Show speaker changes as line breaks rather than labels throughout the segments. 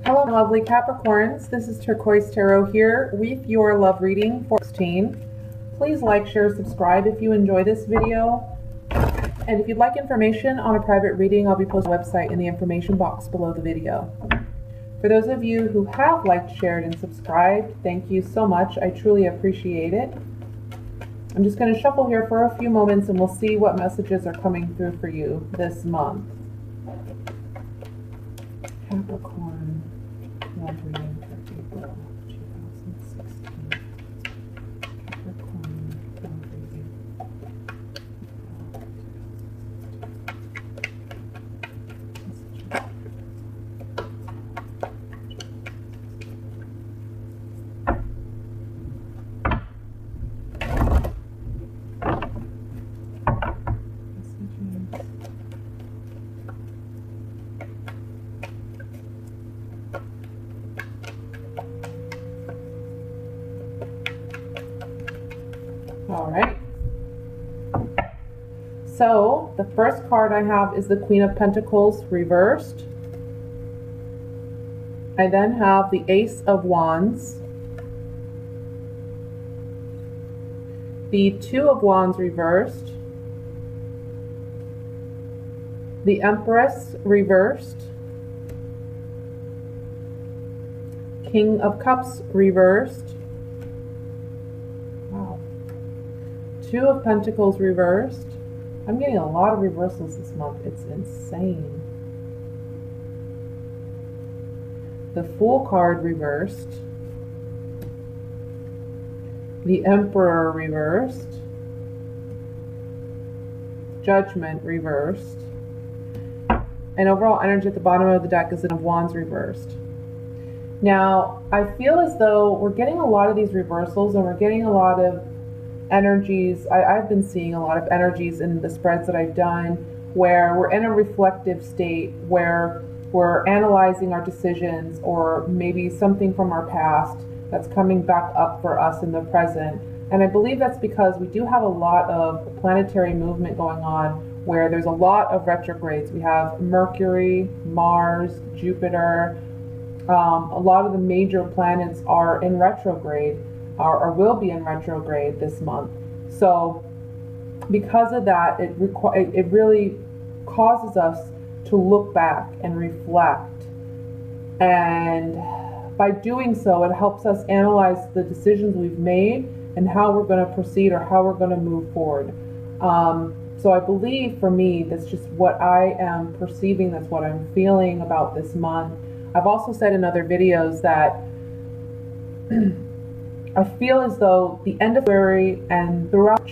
Hello, lovely Capricorns. This is Turquoise Tarot here with your love reading for 16. Please like, share, subscribe if you enjoy this video. And if you'd like information on a private reading, I'll be posting a website in the information box below the video. For those of you who have liked, shared, and subscribed, thank you so much. I truly appreciate it. I'm just going to shuffle here for a few moments and we'll see what messages are coming through for you this month. Capricorn, love reading for April 2016. Capricorn, love reading. All right. So the first card I have is the Queen of Pentacles reversed. I then have the Ace of Wands, the Two of Wands reversed, the Empress reversed, King of Cups reversed, Two of Pentacles reversed. I'm getting a lot of reversals this month. It's insane. The Fool card reversed. The Emperor reversed. Judgment reversed. And overall energy at the bottom of the deck is the Ten of Wands reversed. Now, I feel as though we're getting a lot of these reversals and we're getting a lot of energies. I've been seeing a lot of energies in the spreads that I've done where we're in a reflective state where we're analyzing our decisions or maybe something from our past that's coming back up for us in the present. And I believe that's because we do have a lot of planetary movement going on where there's a lot of retrogrades. We have Mercury, Mars, Jupiter. A lot of the major planets are in retrograde. Or will be in retrograde this month. So because of that, it really causes us to look back and reflect. And by doing so, it helps us analyze the decisions we've made and how we're going to proceed or how we're going to move forward. So I believe for me, that's just what I am perceiving. That's what I'm feeling about this month. I've also said in other videos that I feel as though the end of February and throughout,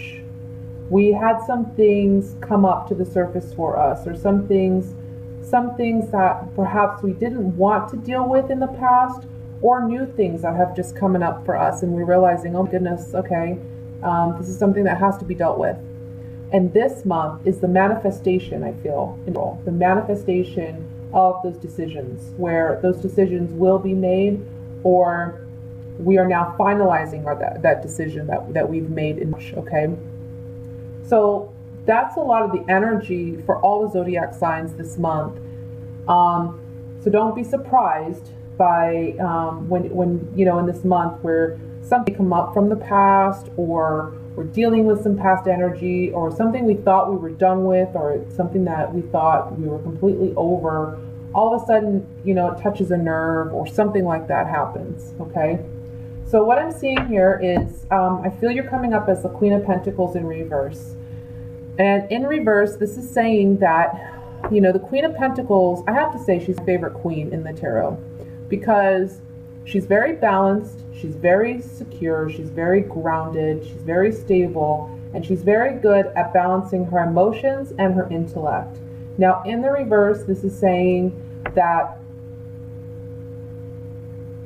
we had some things come up to the surface for us, or some things that perhaps we didn't want to deal with in the past, or new things that have just coming up for us, and we're realizing, oh goodness, okay, this is something that has to be dealt with. And this month is the manifestation, I feel, the manifestation of those decisions, where those decisions will be made, or we are now finalizing that decision that we've made in March, okay? So that's a lot of the energy for all the zodiac signs this month. So don't be surprised by when you know, in this month where something come up from the past, or we're dealing with some past energy, or something we thought we were done with, or something that we thought we were completely over. All of a sudden, you know, it touches a nerve or something like that happens, okay? So what I'm seeing here is, I feel you're coming up as the Queen of Pentacles in reverse. And in reverse, this is saying that, you know, the Queen of Pentacles, I have to say she's my favorite queen in the tarot because she's very balanced, she's very secure, she's very grounded, she's very stable, and she's very good at balancing her emotions and her intellect. Now, in the reverse, this is saying that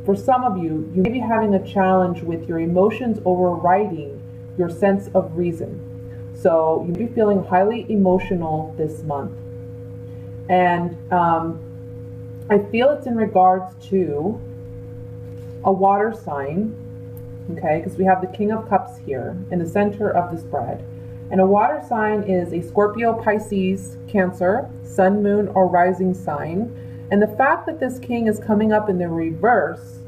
for some of you, you may be having a challenge with your emotions overriding your sense of reason. So you may be feeling highly emotional this month. And I feel it's in regards to a water sign, okay, because we have the King of Cups here in the center of the spread. And a water sign is a Scorpio, Pisces, Cancer, Sun, Moon, or Rising sign. And the fact that this king is coming up in the reverse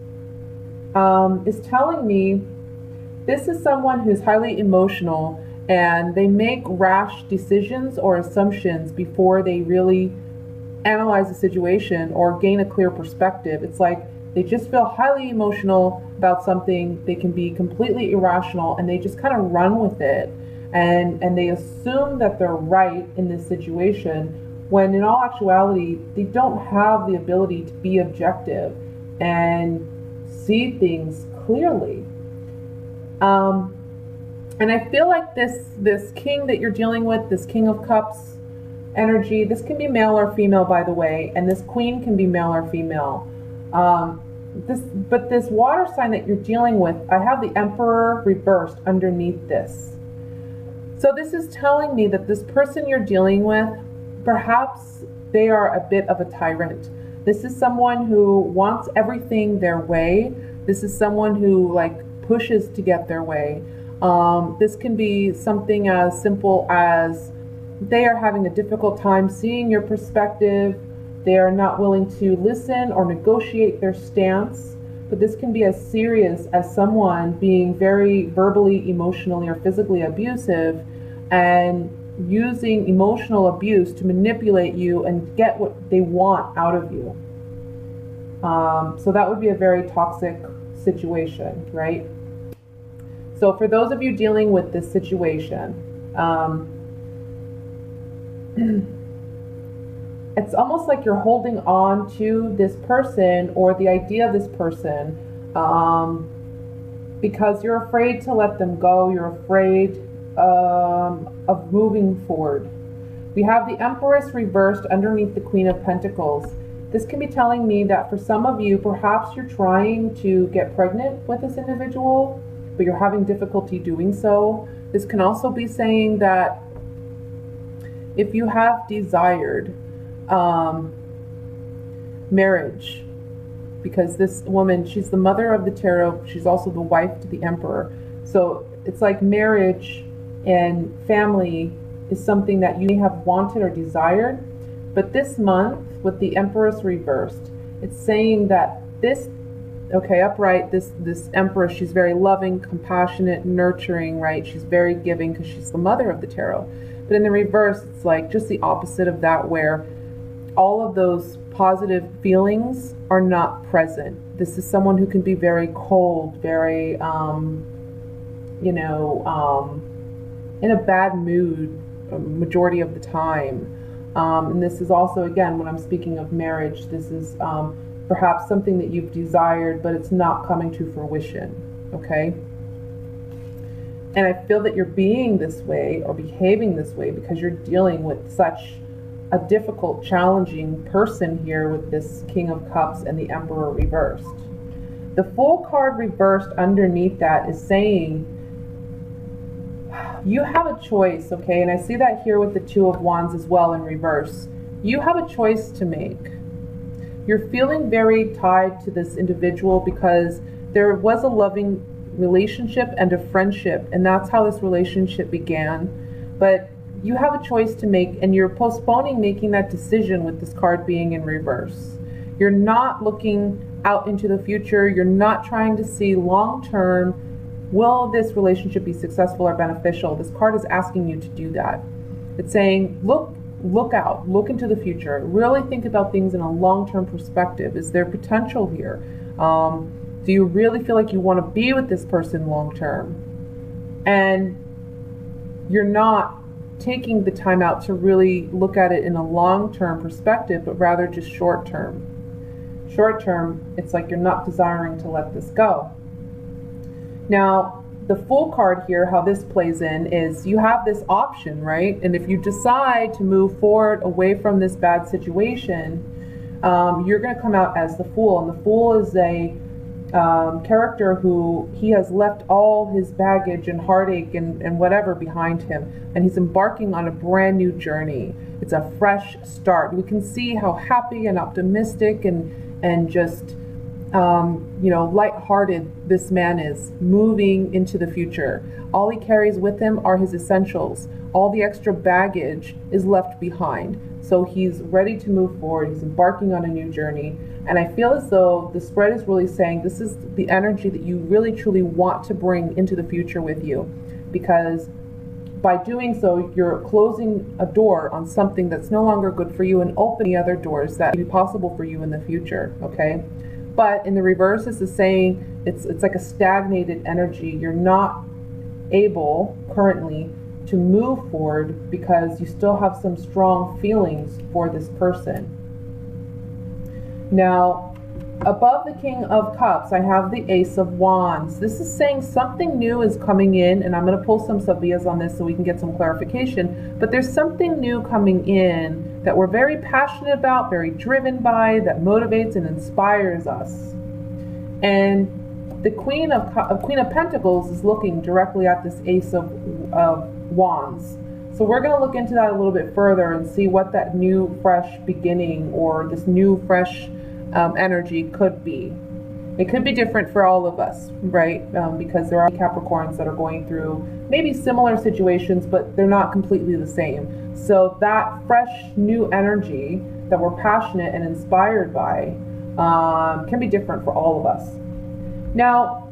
is telling me this is someone who's highly emotional, and they make rash decisions or assumptions before they really analyze the situation or gain a clear perspective. It's like they just feel highly emotional about something. They can be completely irrational, and they just kind of run with it, and they assume that they're right in this situation, when in all actuality they don't have the ability to be objective and see things clearly. And I feel like this king that you're dealing with, this King of Cups energy, this can be male or female, by the way, and this queen can be male or female. But this water sign that you're dealing with, I have the Emperor reversed underneath this. So this is telling me that this person you're dealing with, perhaps they are a bit of a tyrant. This is someone who wants everything their way. This is someone who pushes to get their way. This can be something as simple as they are having a difficult time seeing your perspective. They are not willing to listen or negotiate their stance. But this can be as serious as someone being very verbally, emotionally, or physically abusive and using emotional abuse to manipulate you and get what they want out of you. So that would be a very toxic situation, right? So for those of you dealing with this situation, it's almost like you're holding on to this person or the idea of this person because you're afraid to let them go. You're afraid of moving forward. We have the Empress reversed underneath the Queen of Pentacles. This can be telling me that for some of you, perhaps you're trying to get pregnant with this individual, but you're having difficulty doing so. This can also be saying that if you have desired marriage, because this woman, she's the mother of the tarot, she's also the wife to the Emperor. So it's like marriage and family is something that you may have wanted or desired. But this month, with the Empress reversed, it's saying that this, upright, this Empress, she's very loving, compassionate, nurturing, right? She's very giving because she's the mother of the tarot. But in the reverse, it's like just the opposite of that, where all of those positive feelings are not present. This is someone who can be very cold, very, in a bad mood majority of the time. And this is also, again, when I'm speaking of marriage, this is perhaps something that you've desired, but it's not coming to fruition, okay? And I feel that you're being this way or behaving this way because you're dealing with such a difficult, challenging person here with this King of Cups and the Emperor reversed. The Fool card reversed underneath that is saying you have a choice, okay? And I see that here with the Two of Wands as well in reverse. You have a choice to make. You're feeling very tied to this individual because there was a loving relationship and a friendship, and that's how this relationship began. But you have a choice to make, and you're postponing making that decision with this card being in reverse. You're not looking out into the future. You're not trying to see long-term, will this relationship be successful or beneficial? This card is asking you to do that. It's saying, look out, look into the future. Really think about things in a long-term perspective. Is there potential here? Do you really feel like you want to be with this person long-term? And you're not taking the time out to really look at it in a long-term perspective, but rather just short-term. Short-term, it's like you're not desiring to let this go. Now, the Fool card here, how this plays in is you have this option, right? And if you decide to move forward away from this bad situation, you're going to come out as the Fool. And the Fool is a character who he has left all his baggage and heartache and whatever behind him, and he's embarking on a brand new journey. It's a fresh start. We can see how happy and optimistic and just lighthearted this man is, moving into the future. All he carries with him are his essentials. All the extra baggage is left behind. So he's ready to move forward. He's embarking on a new journey. And I feel as though the spread is really saying this is the energy that you really truly want to bring into the future with you. Because by doing so, you're closing a door on something that's no longer good for you and opening other doors that may be possible for you in the future, okay? But in the reverse, this is saying it's like a stagnated energy. You're not able currently to move forward because you still have some strong feelings for this person. Now, above the King of Cups, I have the Ace of Wands. This is saying something new is coming in, and I'm going to pull some Sabias on this so we can get some clarification. But there's something new coming in that we're very passionate about, very driven by, that motivates and inspires us. And the Queen of Pentacles is looking directly at this Ace of Wands. So we're going to look into that a little bit further and see what that new, fresh beginning or this new, fresh energy could be. It could be different for all of us, right? Because there are Capricorns that are going through maybe similar situations, but they're not completely the same. So that fresh new energy that we're passionate and inspired by can be different for all of us. Now,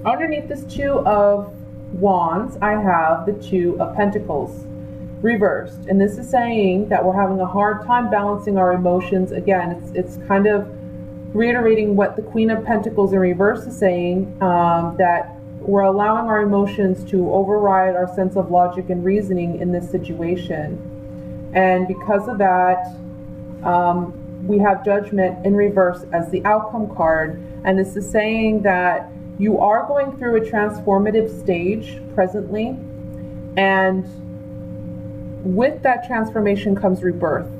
underneath this Two of Wands, I have the Two of Pentacles reversed, and this is saying that we're having a hard time balancing our emotions. Again, it's kind of reiterating what the Queen of Pentacles in reverse is saying, that we're allowing our emotions to override our sense of logic and reasoning in this situation. And because of that, we have Judgment in reverse as the outcome card, and this is saying that you are going through a transformative stage presently, and with that transformation comes rebirth.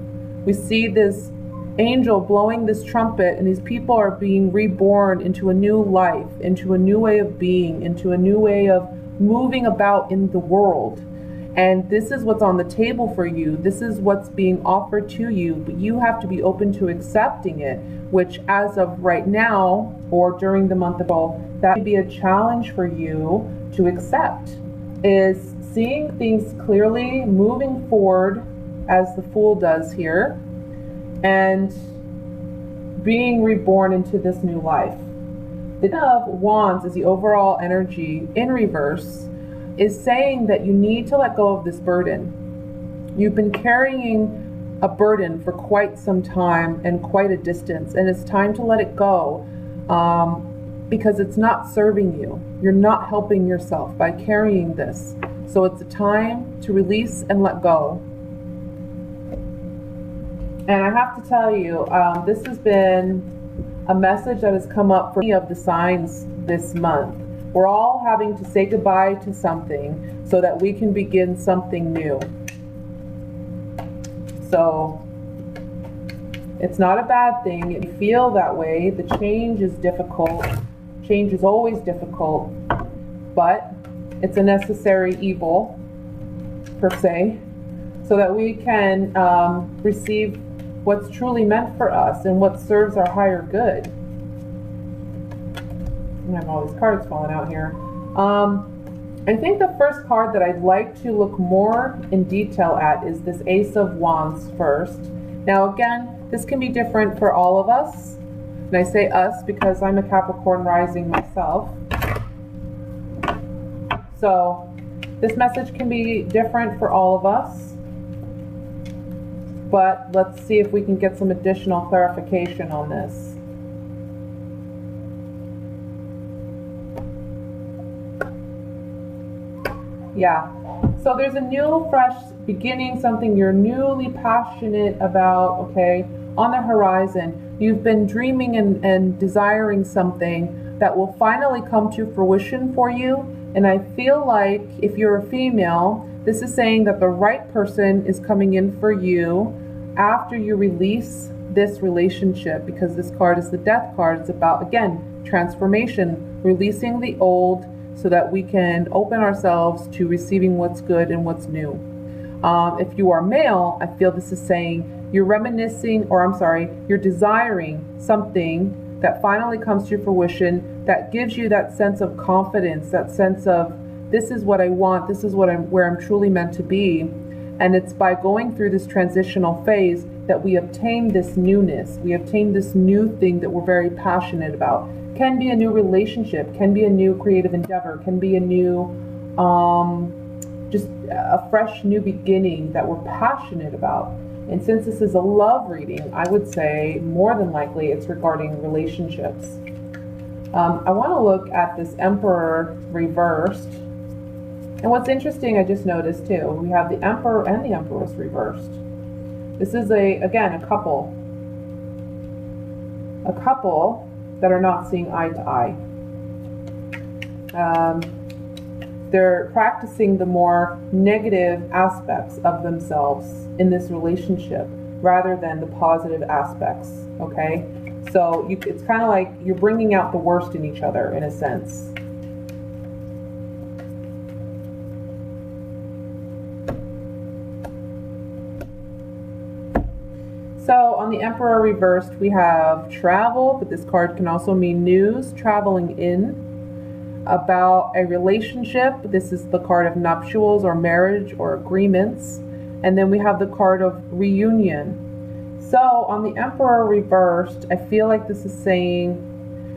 We see this angel blowing this trumpet, and these people are being reborn into a new life, into a new way of being, into a new way of moving about in the world. And this is what's on the table for you. This is what's being offered to you, but you have to be open to accepting it, which as of right now or during the month of April, that would be a challenge for you to accept, is seeing things clearly, moving forward as the Fool does here, and being reborn into this new life. The Ten of Wands is the overall energy in reverse, is saying that you need to let go of this burden. You've been carrying a burden for quite some time and quite a distance, and it's time to let it go, because it's not serving you. You're not helping yourself by carrying this. So it's a time to release and let go. And I have to tell you, this has been a message that has come up for many of the signs this month. We're all having to say goodbye to something so that we can begin something new. So it's not a bad thing. If you feel that way, the change is difficult. Change is always difficult, but it's a necessary evil, per se, so that we can receive what's truly meant for us and what serves our higher good. I have all these cards falling out here. I think the first card that I'd like to look more in detail at is this Ace of Wands first. Now again, this can be different for all of us. And I say us because I'm a Capricorn rising myself. So this message can be different for all of us. But let's see if we can get some additional clarification on this. Yeah, so there's a new, fresh beginning, something you're newly passionate about, okay, on the horizon. You've been dreaming and desiring something that will finally come to fruition for you. And I feel like if you're a female, this is saying that the right person is coming in for you after you release this relationship, because this card is the Death card. It's about, again, transformation, releasing the old, so that we can open ourselves to receiving what's good and what's new. If you are male, I feel this is saying you're reminiscing, or I'm sorry, you're desiring something that finally comes to fruition, that gives you that sense of confidence, that sense of, this is what I want, this is where I'm truly meant to be. And it's by going through this transitional phase that we obtain this newness, we obtain this new thing that we're very passionate about. Can be a new relationship, can be a new creative endeavor, can be a new, just a fresh new beginning that we're passionate about. And since this is a love reading, I would say more than likely it's regarding relationships. I want to look at this Emperor reversed. And what's interesting, I just noticed too, we have the Emperor and the Empress reversed. This is again, a couple that are not seeing eye to eye. They're practicing the more negative aspects of themselves in this relationship rather than the positive aspects, okay? So it's kind of like you're bringing out the worst in each other in a sense. So on the Emperor reversed, we have travel, but this card can also mean news, traveling in, about a relationship. This is the card of nuptials or marriage or agreements. And then we have the card of reunion. So on the Emperor reversed, I feel like this is saying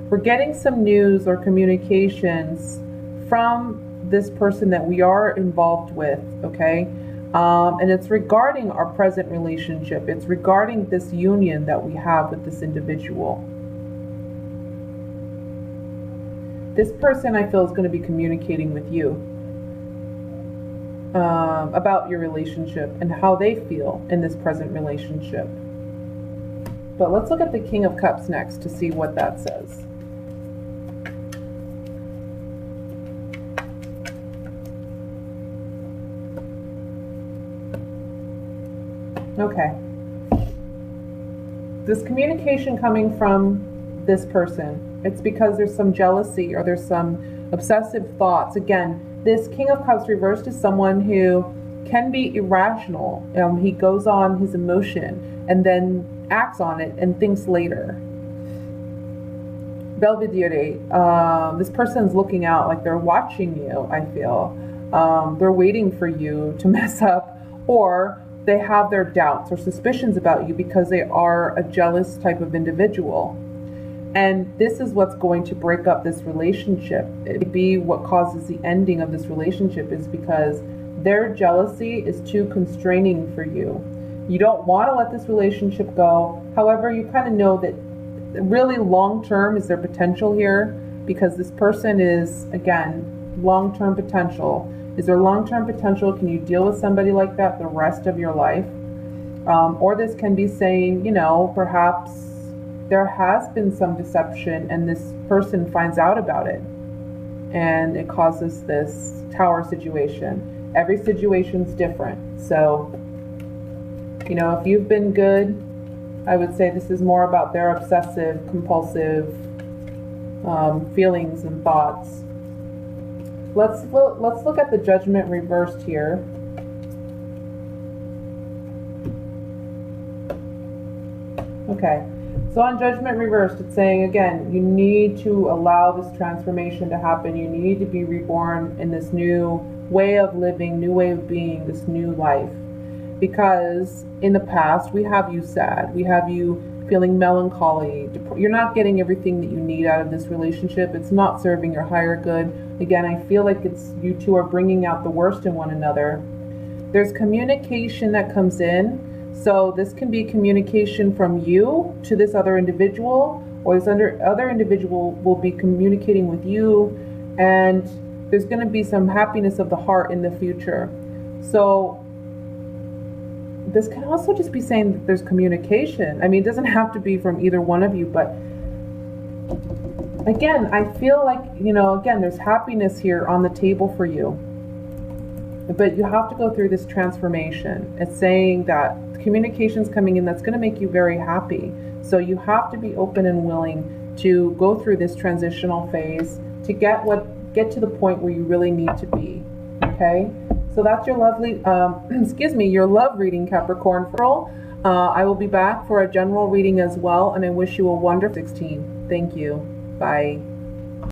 we're getting some news or communications from this person that we are involved with, okay? And it's regarding our present relationship. It's regarding this union that we have with this individual. This person, I feel, is going to be communicating with you about your relationship and how they feel in this present relationship. But let's look at the King of Cups next to see what that says. Okay. This communication coming from this person, it's because there's some jealousy or there's some obsessive thoughts. Again, this King of Cups reversed is someone who can be irrational. He goes on his emotion and then acts on it and thinks later. Belvedere, this person's looking out, like they're watching you, I feel. They're waiting for you to mess up, or they have their doubts or suspicions about you because they are a jealous type of individual. And this is what's going to break up this relationship. It would be what causes the ending of this relationship is because their jealousy is too constraining for you. You don't want to let this relationship go. However, you kind of know that really long-term is their potential here, because this person is, again, long-term potential. Is there long-term potential? Can you deal with somebody like that the rest of your life? Or this can be saying, you know, perhaps there has been some deception and this person finds out about it and it causes this Tower situation. Every situation's different. So, you know, if you've been good, I would say this is more about their obsessive, compulsive feelings and thoughts. Let's look at the Judgment reversed here. Okay, so on Judgment reversed, it's saying, again, you need to allow this transformation to happen. You need to be reborn in this new way of living, new way of being, this new life. Because in the past, we have you sad. We have you feeling melancholy. You're not getting everything that you need out of this relationship. It's not serving your higher good. Again, I feel like it's you two are bringing out the worst in one another. There's communication that comes in. So this can be communication from you to this other individual, or this other individual will be communicating with you, and there's going to be some happiness of the heart in the future. So this can also just be saying that there's communication. I mean, it doesn't have to be from either one of you, but again, I feel like, you know, again, there's happiness here on the table for you. But you have to go through this transformation. It's saying that communication's coming in that's going to make you very happy. So you have to be open and willing to go through this transitional phase to get to the point where you really need to be. Okay? So that's your lovely, your love reading, Capricorn. I will be back for a general reading as well, and I wish you a wonderful 16. Thank you. Bye.